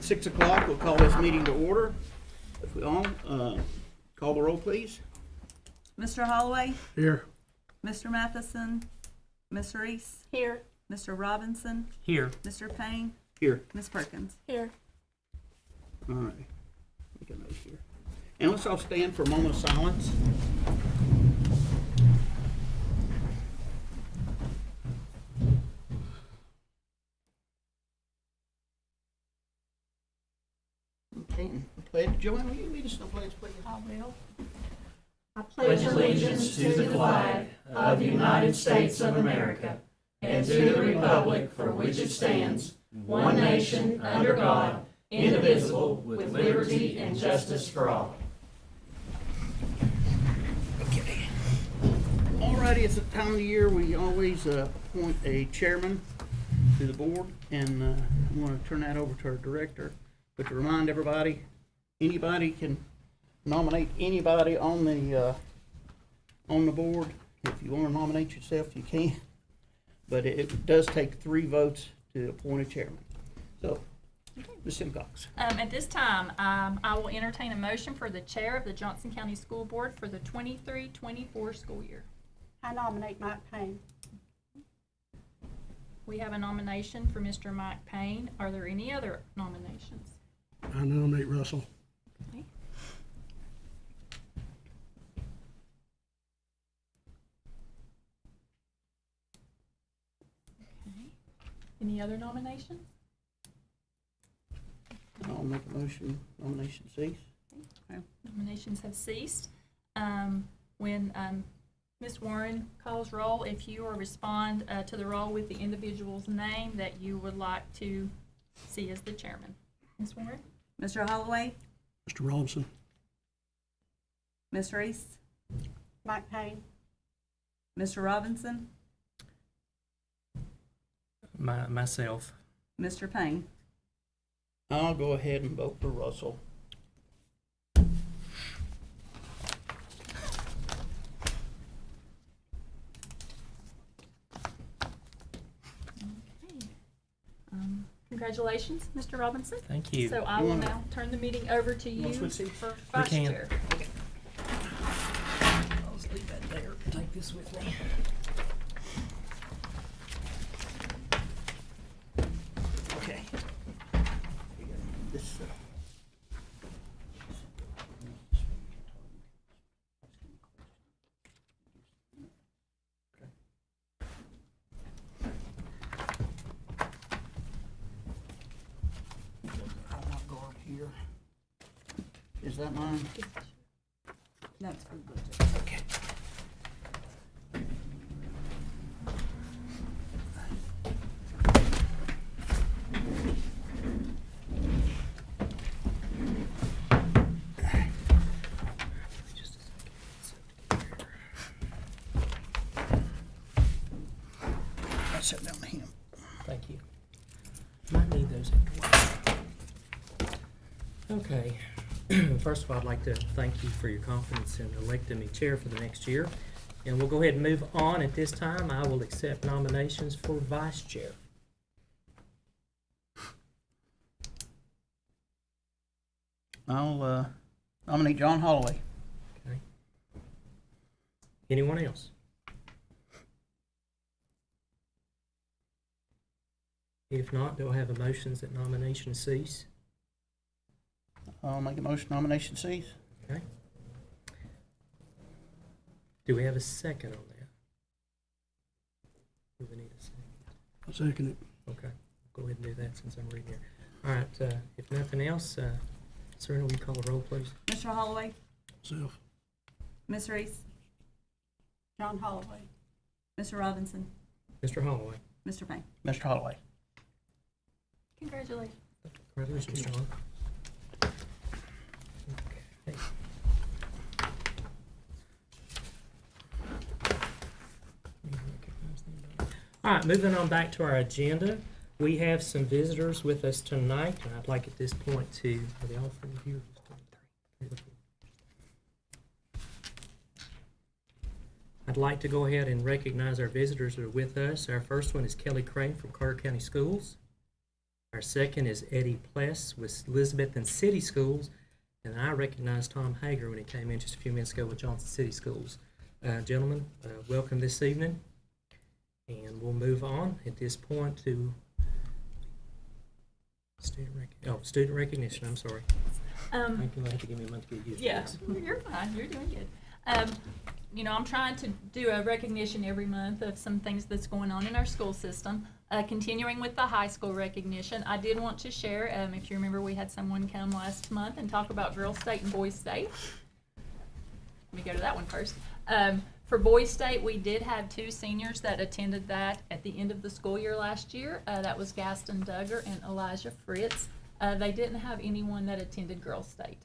6 o'clock, we'll call this meeting to order. If we all, call the roll, please. Mr. Holloway, Here. Mr. Matheson, Ms. Reese, Here. Mr. Robinson, Here. Mr. Payne, Here. Ms. Perkins. Here. All right. Make a note here. And let's all stand for a moment of silence. Okay, pledge. Joanne, will you lead us in the pledge, please? I will. I pledge allegiance to the flag of the United States of America and to the republic for which it stands, one nation, under God, indivisible, with liberty and justice for all. Okay. Alrighty, it's the time of the year we always appoint a chairman to the board, and I'm going to turn that over to our director. But to remind everybody, anybody can nominate anybody on the board. If you want to nominate yourself, you can. But it does take 3 votes to appoint a chairman. So, Ms. Simcox. At this time, I will entertain a motion for the chair of the Johnson County School Board for the 23-24 school year. I nominate Mike Payne. We have a nomination for Mr. Mike Payne. Are there any other nominations? I nominate Russell. Okay. Okay. Any other nominations? I'll make a motion, nomination cease. Nominations have ceased. When Ms. Warren calls roll, if you will respond to the roll with the individual's name that you would like to see as the chairman. Ms. Warren? Mr. Holloway, Mr. Robinson. Ms. Reese, Mike Payne. Mr. Robinson, Myself. Mr. Payne. I'll go ahead and vote for Russell. Okay. Congratulations, Mr. Robinson. Thank you. So I You will wanna- now turn the meeting over to you wanna switch seats? for vice can. chair. I'll just leave that there. Take this with me. Okay. This, I'll not go up here. Is that mine? That's for the budget. Okay. Just a second. I'll sit down to him. Thank you. Might need those after a while. Okay. First of all, I'd like to thank you for your confidence in electing me chair for the next year. And we'll go ahead and move on. At this time, I will accept nominations for vice chair. I'll nominate John Holloway. Okay. Anyone else? If not, do I have a motion that nominations cease? I'll make a motion, nomination cease. Okay. Do we have a second on that? Do we need a second? I second it. Okay, go ahead and do that since I'm reading here. All right, if nothing else, Serena, will you call the roll, please? Mr. Holloway, Self. Ms. Reese, John Holloway. Mr. Robinson, Mr. Holloway. Mr. Payne. Mr. Holloway. Congratulations. Congratulations, John. Okay. All right, moving on back to our agenda. We have some visitors with us tonight, and I'd like at this point to, are they all from here? I'd like to go ahead and recognize our visitors that are with us. Our first one is Kelly Crane from Carter County Schools. Our second is Eddie Pless with Elizabeth and City Schools. And I recognized Tom Hager when he came in just a few minutes ago with Johnson City Schools. Gentlemen, welcome this evening. And we'll move on at this point to student recognition. I'm sorry. Um, You'll have to give me a month to get used to Yeah, this. you're fine. You're doing good. You know, I'm trying to do a recognition every month of some things that's going on in our school system. Continuing with the high school recognition, I did want to share, if you remember, we had someone come last month and talk about Girls State and Boys State. Let me go to that one first. For Boys State, we did have 2 seniors that attended that at the end of the school year last year. That was Gaston Duggar and Elijah Fritz. They didn't have anyone that attended Girls State.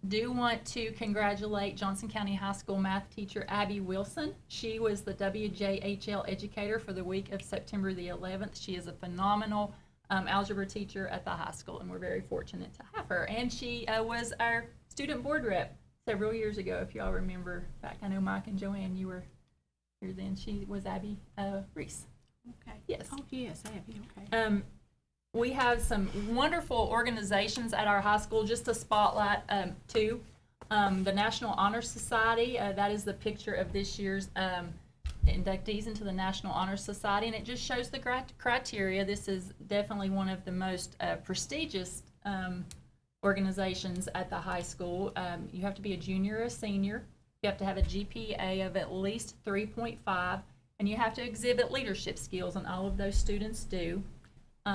Do want to congratulate Johnson County High School math teacher Abby Wilson. She was the WJHL educator for the week of September the 11th. She is a phenomenal algebra teacher at the high school, and we're very fortunate to have her. And she was our student board rep several years ago, if y'all remember back. I know Mike and Joanne, you were here then. She was Abby Reese. Okay. Yes. Oh, yes, Abby, okay. We have some wonderful organizations at our high school. Just to spotlight 2. The National Honor Society, that is the picture of this year's inductees into the National Honor Society, and it just shows the criteria. This is definitely one of the most prestigious organizations at the high school. You have to be a junior or a senior. You have to have a GPA of at least 3.5, and you have to exhibit leadership skills, and all of those students do.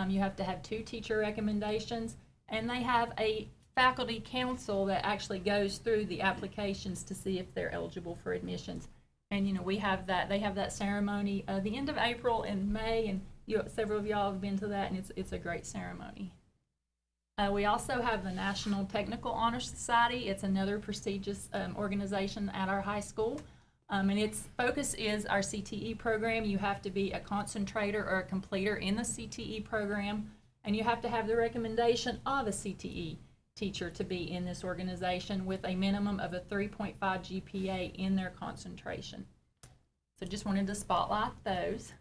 You have to have 2 teacher recommendations, and they have a faculty council that actually goes through the applications to see if they're eligible for admissions. And you know, we have that. They have that ceremony the end of April and May, and several of y'all have been to that, and it's a great ceremony. We also have the National Technical Honor Society. It's another prestigious organization at our high school. And its focus is our CTE program. You have to be a concentrator or a completer in the CTE program, and you have to have the recommendation of a CTE teacher to be in this organization with a minimum of a 3.5 GPA in their concentration. So just wanted to spotlight those.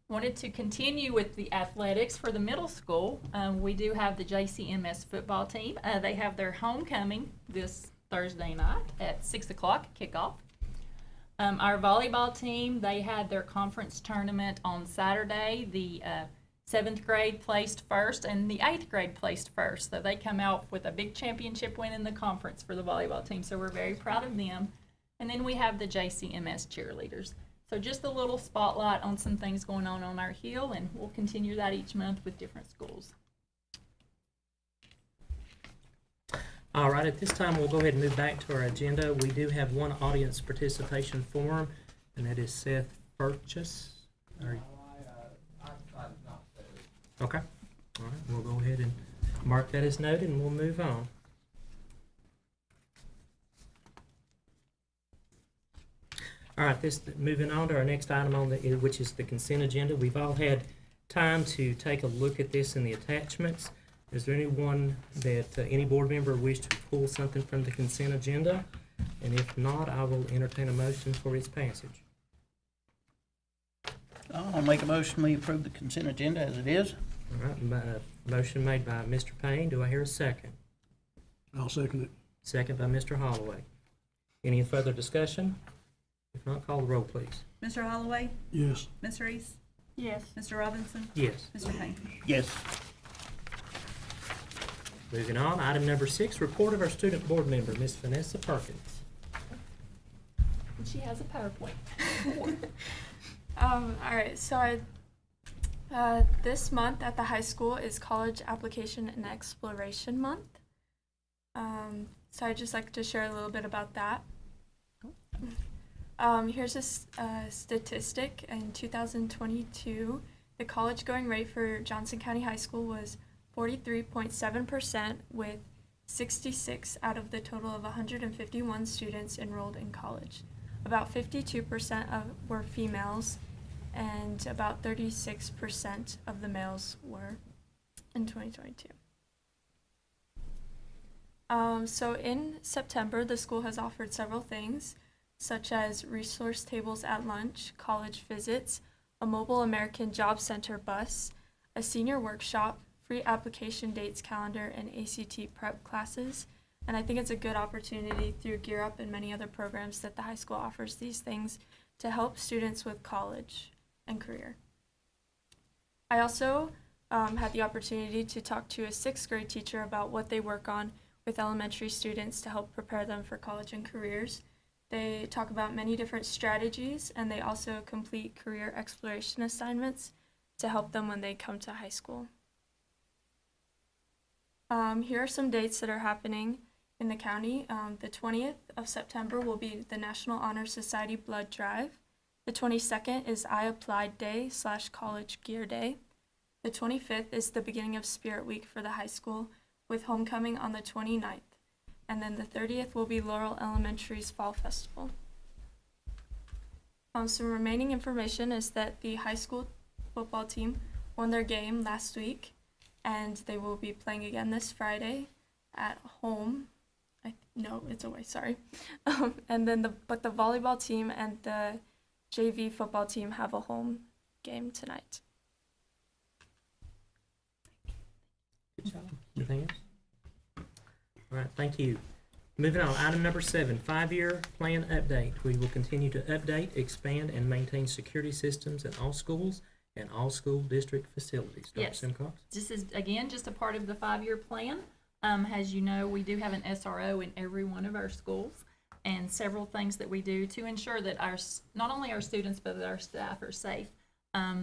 Wanted to continue with the athletics for the middle school. We do have the JCMS football team. They have their homecoming this Thursday night at 6 o'clock kickoff. Our volleyball team, they had their conference tournament on Saturday. The 7th grade placed first and the 8th grade placed first. So they come out with a big championship win in the conference for the volleyball team. So we're very proud of them. And then we have the JCMS cheerleaders. So just a little spotlight on some things going on our hill, and we'll continue that each month with different schools. All right, at this time, we'll go ahead and move back to our agenda. We do have one audience participation form, and that is Seth Purchase. Okay. All right, we'll go ahead and mark that as noted, and we'll move on. All right, moving on to our next item on which is the consent agenda. We've all had time to take a look at this in the attachments. Is there anyone that any board member wish to pull something from the consent agenda? And if not, I will entertain a motion for its passage. I'll make a motion, we approve the consent agenda as it is. All right, motion made by Mr. Payne. Do I hear a second? I'll second it. Second by Mr. Holloway. Any further discussion? If not, call the roll, please. Mr. Holloway? Yes. Ms. Reese? Yes. Mr. Robinson? Yes. Mr. Payne? Yes. Moving on, item number 6, report of our student board member, Ms. Vanessa Perkins. And she has a PowerPoint. All right, so this month at the high school is College Application and Exploration Month. So I'd just like to share a little bit about that. Here's a statistic. In 2022, the college-going rate for Johnson County High School was 43.7%, with 66 out of the total of 151 students enrolled in college. About 52% were females, and about 36% of the males were in 2022. So in September, the school has offered several things, such as resource tables at lunch, college visits, a mobile American Job Center bus, a senior workshop, free application dates calendar, and ACT prep classes. And I think it's a good opportunity through Gear Up and many other programs that the high school offers these things to help students with college and career. I also had the opportunity to talk to a 6th grade teacher about what they work on with elementary students to help prepare them for college and careers. They talk about many different strategies, and they also complete career exploration assignments to help them when they come to high school. Here are some dates that are happening in the county. The 20th of September will be the National Honor Society Blood Drive. The 22nd is I Applied Day / College Gear Day. The 25th is the beginning of Spirit Week for the high school, with homecoming on the 29th. And then the 30th will be Laurel Elementary's Fall Festival. Some remaining information is that the high school football team won their game last week, and they will be playing again this Friday at home. No, it's away, sorry. And then the volleyball team and the JV football team have a home game tonight. Good job. Anything else? All right, thank you. Moving on, item number 7, 5-year plan update. We will continue to update, expand, and maintain security systems in all schools and all school district facilities. Dr. Yes. Simcox? This is, again, just a part of the 5-year plan. As you know, we do have an SRO in every one of our schools, and several things that we do to ensure that not only our students, but that our staff are safe.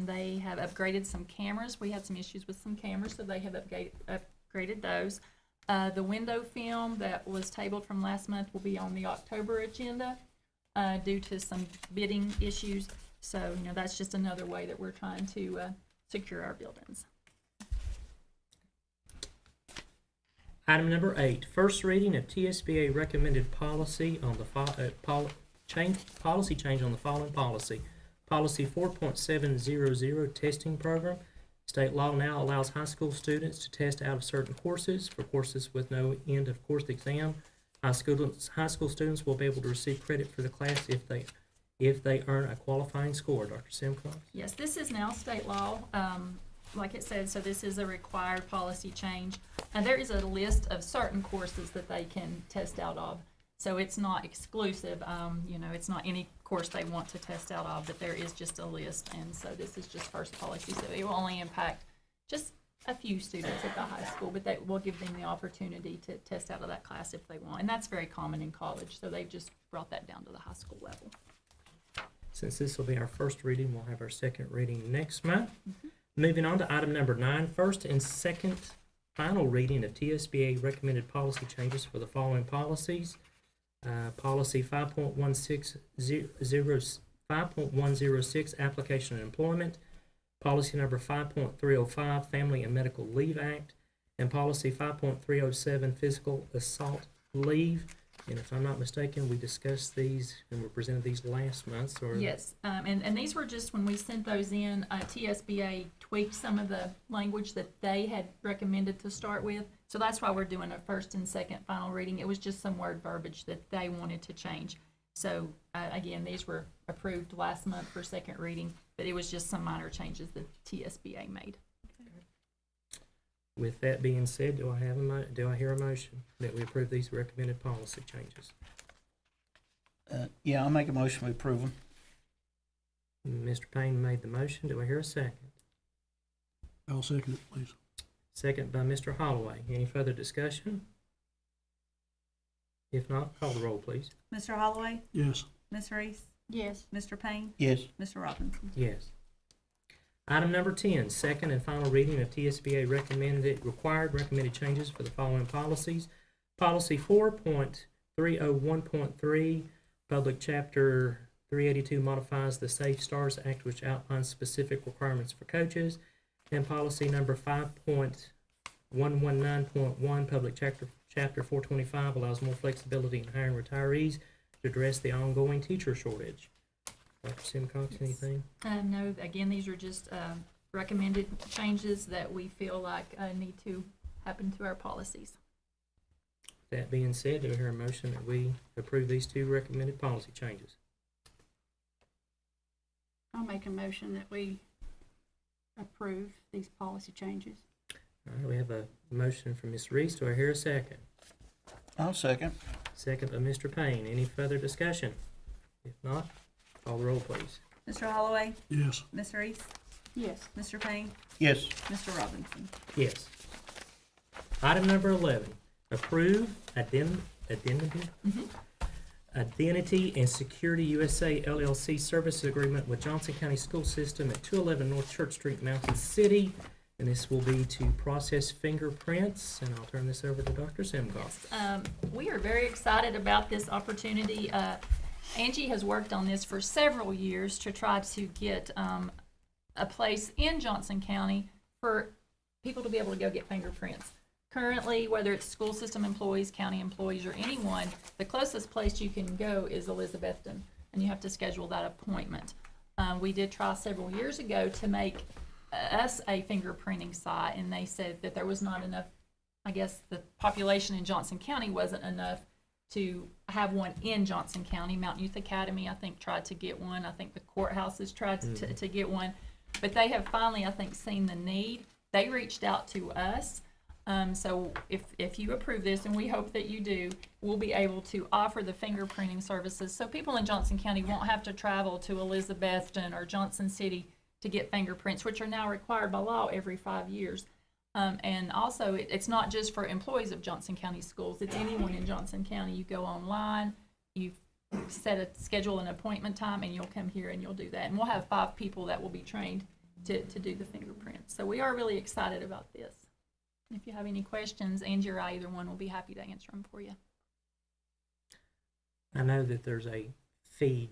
They have upgraded some cameras. We had some issues with some cameras, so they have upgraded those. The window film that was tabled from last month will be on the October agenda due to some bidding issues. So, that's just another way that we're trying to secure our buildings. Item number 8, first reading of TSBA recommended policy on the policy change on the following policy. Policy 4.700 testing program. State law now allows high school students to test out of certain courses. For courses with no end of course exam, high school students will be able to receive credit for the class if they earn a qualifying score. Dr. Simcox? Yes, this is now state law, like it said, so this is a required policy change. And there is a list of certain courses that they can test out of. So it's not exclusive, it's not any course they want to test out of, but there is just a list. And so this is just first policy, so it will only impact just a few students at the high school, but that will give them the opportunity to test out of that class if they want. And that's very common in college, so they've just brought that down to the high school level. Since this will be our first reading, we'll have our second reading next month. Moving on to item number 9, first and second final reading of TSBA recommended policy changes for the following policies. Policy 5.106, application and employment. Policy number 5.305, Family and Medical Leave Act. And policy 5.307, physical assault leave. And if I'm not mistaken, we discussed these and were presented these last month. Or Yes, and these were just when we sent those in, TSBA tweaked some of the language that they had recommended to start with. So that's why we're doing a first and second final reading. It was just some word verbiage that they wanted to change. So again, these were approved last month for second reading, but it was just some minor changes that TSBA made. with that being said, do I hear a motion that we approve these recommended policy changes? Yeah, I'll make a motion we approve them. Mr. Payne made the motion. Do I hear a second? I'll second it, please. Second by Mr. Holloway. Any further discussion? If not, call the roll, please. Mr. Holloway, Yes. Ms. Reese, Yes. Mr. Payne, Yes. Mr. Robinson. Yes. Item number 10, second and final reading of TSBA required recommended changes for the following policies. Policy 4.301.3, Public Chapter 382 modifies the Safe Stars Act, which outlines specific requirements for coaches. And policy number 5.119.1, Public Chapter 425 allows more flexibility in hiring retirees to address the ongoing teacher shortage. Dr. Simcox, Yes. anything? No, again, these are just recommended changes that we feel like need to happen to our policies. That being said, do I hear a motion that we approve these two recommended policy changes? I'll make a motion that we approve these policy changes. All right, we have a motion from Ms. Reese. Do I hear a second? I'll second. Second by Mr. Payne. Any further discussion? If not, call the roll, please. Mr. Holloway, Yes. Ms. Reese, Yes. Mr. Payne, Yes. Mr. Robinson. Yes. Item number 11, approve Identity and Security USA LLC services agreement with Johnson County School System at 211 North Church Street, Mountain City. And this will be to process fingerprints, and I'll turn this over to Dr. Simcox. We are very excited about this opportunity. Angie has worked on this for several years to try to get a place in Johnson County for people to be able to go get fingerprints. Currently, whether it's school system employees, county employees, or anyone, the closest place you can go is Elizabethton, and you have to schedule that appointment. We did try several years ago to make us a fingerprinting site, and they said that there was not enough. I guess the population in Johnson County wasn't enough to have one in Johnson County. Mountain Youth Academy, I think, tried to get one. I think the courthouses tried to get one. But they have finally, I think, seen the need. They reached out to us. So if you approve this, and we hope that you do, we'll be able to offer the fingerprinting services. So people in Johnson County won't have to travel to Elizabethton or Johnson City to get fingerprints, which are now required by law every 5 years. And also, it's not just for employees of Johnson County Schools. It's anyone in Johnson County. You go online, you schedule an appointment time, and you'll come here and you'll do that. And we'll have 5 people that will be trained to do the fingerprints. So we are really excited about this. If you have any questions, Angie or I, either one, will be happy to answer them for you. I know that there's a fee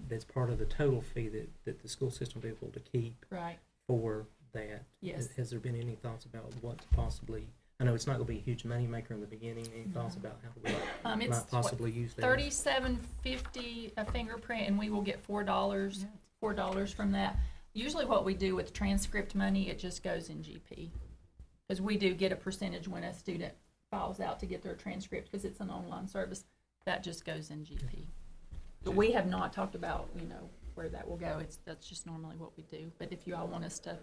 that's part of the total fee that the school system will be able to keep Right. for that. Yes. Has there been any thoughts about what possibly, I know it's not going to be a huge moneymaker in the beginning, any thoughts about how we It's might possibly use that? $37.50 a fingerprint, and we will get $4 from that. Usually what we do with transcript money, it just goes in GP. Because we do get a percentage when a student files out to get their transcript, because it's an online service, that just goes in GP. But we have not talked about, where that will go. That's just normally what we do. But if you all want us to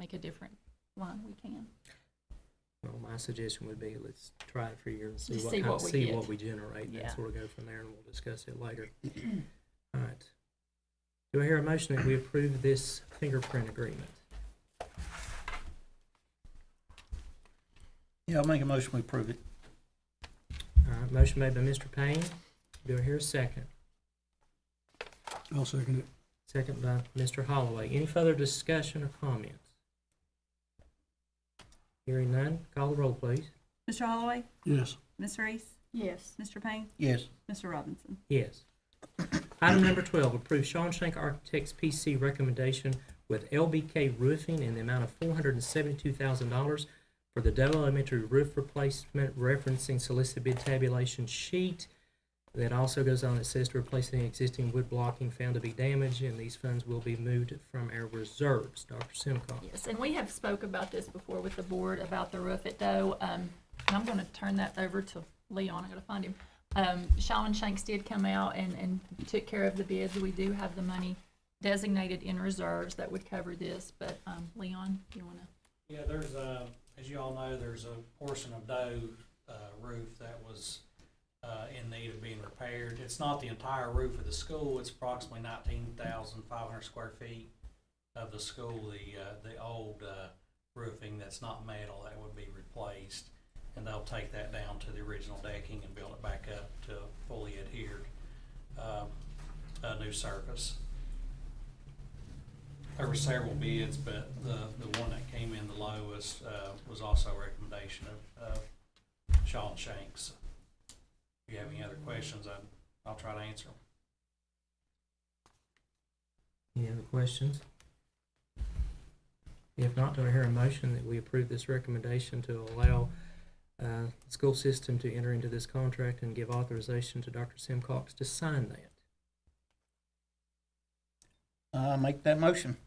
make a different line, we can. Well, my suggestion would be let's try it for a year and Just see what we get. generate, and Yeah. sort of go from there, and we'll discuss it later. All right. Do I hear a motion that we approve this fingerprint agreement? Yeah, I'll make a motion we approve it. All right, motion made by Mr. Payne. Do I hear a second? I'll second it. Second by Mr. Holloway. Any further discussion or comments? Hearing none, call the roll, please. Mr. Holloway, Yes. Ms. Reese, Yes. Mr. Payne, Yes. Mr. Robinson. Yes. Item number 12, approve Sean Shank Architects PC recommendation with LBK Roofing in the amount of $472,000 for the Dell Elementary roof replacement, referencing solicited bid tabulation sheet. That also goes on, it says to replace the existing wood blocking found to be damaged, and these funds will be moved from our reserves. Dr. Simcox. Yes, and we have spoke about this before with the board about the roof at Doe. And I'm going to turn that over to Leon. I got to find him. Sean Shanks did come out and took care of the bids. We do have the money designated in reserves that would cover this. But Leon, you want to? Yeah, there's as you all know, there's a portion of Doe roof that was in need of being repaired. It's not the entire roof of the school. It's approximately 19,500 square feet of the school. The old roofing that's not metal, that would be replaced, and they'll take that down to the original decking and build it back up to fully adhered new surface. There were several bids, but the one that came in the lowest was also a recommendation of Sean Shanks. If you have any other questions, I'll try to answer them. Any other questions? If not, do I hear a motion that we approve this recommendation to allow the school system to enter into this contract and give authorization to Dr. Simcox to sign that? Make that motion.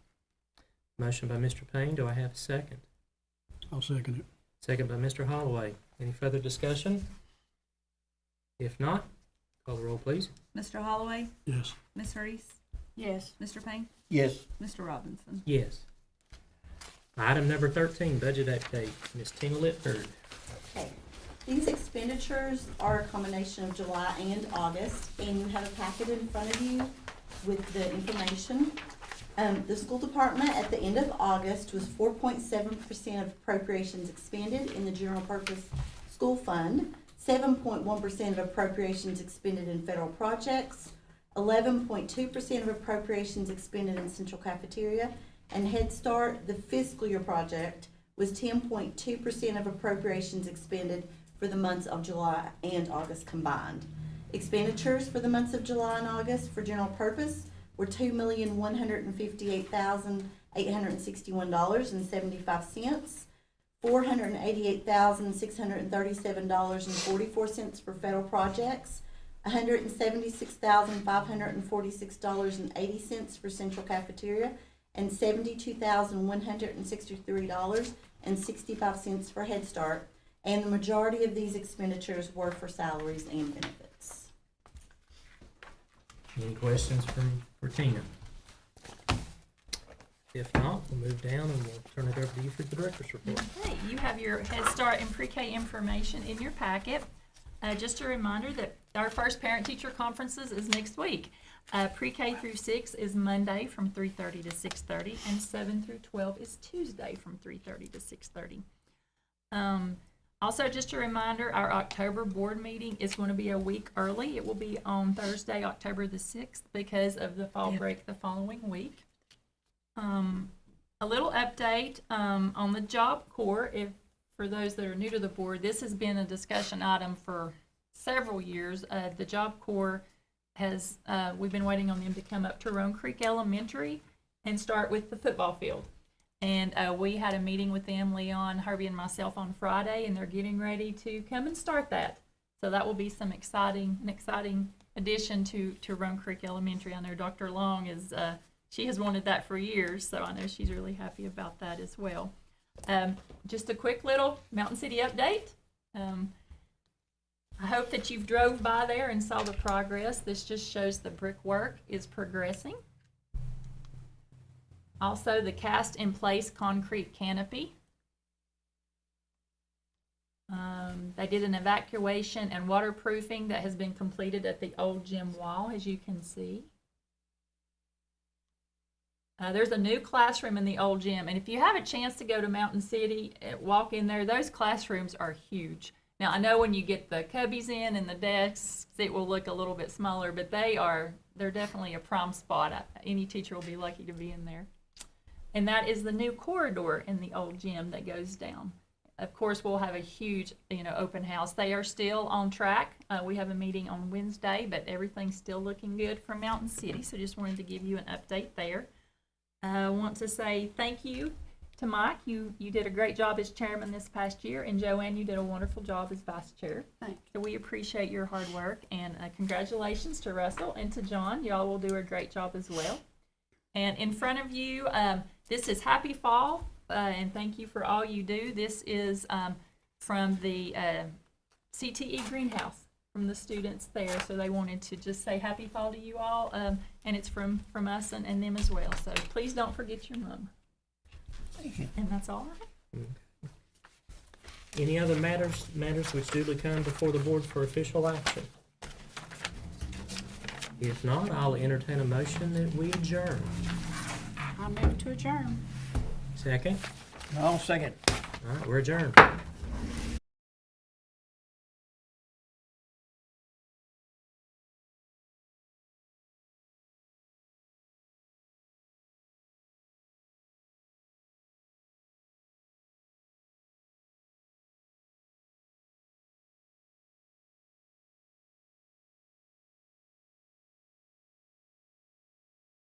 Motion by Mr. Payne. Do I have a second? I'll second it. Second by Mr. Holloway. Any further discussion? If not, call the roll, please. Mr. Holloway, Yes. Ms. Reese, Yes. Mr. Payne, Yes. Mr. Robinson. Yes. Item number 13, budget update. Ms. Tina Litford. Okay, these expenditures are a combination of July and August, and you have a packet in front of you with the information. The school department at the end of August was 4.7% of appropriations expended in the general purpose school fund, 7.1% of appropriations expended in federal projects, 11.2% of appropriations expended in central cafeteria, and Head Start, the fiscal year project, was 10.2% of appropriations expended for the months of July and August combined. Expenditures for the months of July and August for general purpose were $2,158,861.75, $488,637.44 for federal projects, $176,546.80 for central cafeteria, and $72,163.65 for Head Start, and the majority of these expenditures were for salaries and benefits. Any questions for Tina? If not, we'll move down and we'll turn it over to you for the director's report. Okay, you have your Head Start and Pre-K information in your packet. Just a reminder that our first parent-teacher conferences is next week. Pre-K through 6 is Monday from 3:30 to 6:30, and 7 through 12 is Tuesday from 3:30 to 6:30. Also, just a reminder, our October board meeting is going to be a week early. It will be on Thursday, October the 6th, because of the fall break the following week. A little update on the Job Corps. For those that are new to the board, this has been a discussion item for several years. The Job Corps has, we've been waiting on them to come up to Roan Creek Elementary and start with the football field. And we had a meeting with them, Leon, Herbie, and myself on Friday, and they're getting ready to come and start that. So that will be an exciting addition to Roan Creek Elementary. I know Dr. Long is, she has wanted that for years, so I know she's really happy about that as well. Just a quick little Mountain City update. I hope that you've drove by there and saw the progress. This just shows the brickwork is progressing. Also, the cast-in-place concrete canopy. They did an evacuation and waterproofing that has been completed at the old gym wall, as you can see. There's a new classroom in the old gym, and if you have a chance to go to Mountain City, walk in there, those classrooms are huge. Now, I know when you get the cubbies in and the desks, it will look a little bit smaller, but they're definitely a prime spot. Any teacher will be lucky to be in there. And that is the new corridor in the old gym that goes down. Of course, we'll have a huge, open house. They are still on track. We have a meeting on Wednesday, but everything's still looking good for Mountain City, so just wanted to give you an update there. I want to say thank you to Mike. You did a great job as chairman this past year, and Joanne, you did a wonderful job as vice chair. Thanks. So we appreciate your hard work, and congratulations to Russell and to John. Y'all will do a great job as well. And in front of you, this is Happy Fall, and thank you for all you do. This is from the CTE Greenhouse, from the students there. So they wanted to just say Happy Fall to you all, and it's from us and them as well. So please don't forget your mom. Thank you. And that's all I have. Any other matters which duly come before the board for official action? If not, I'll entertain a motion that we adjourn. I move to adjourn. Second? I'll second. All right, we're adjourned.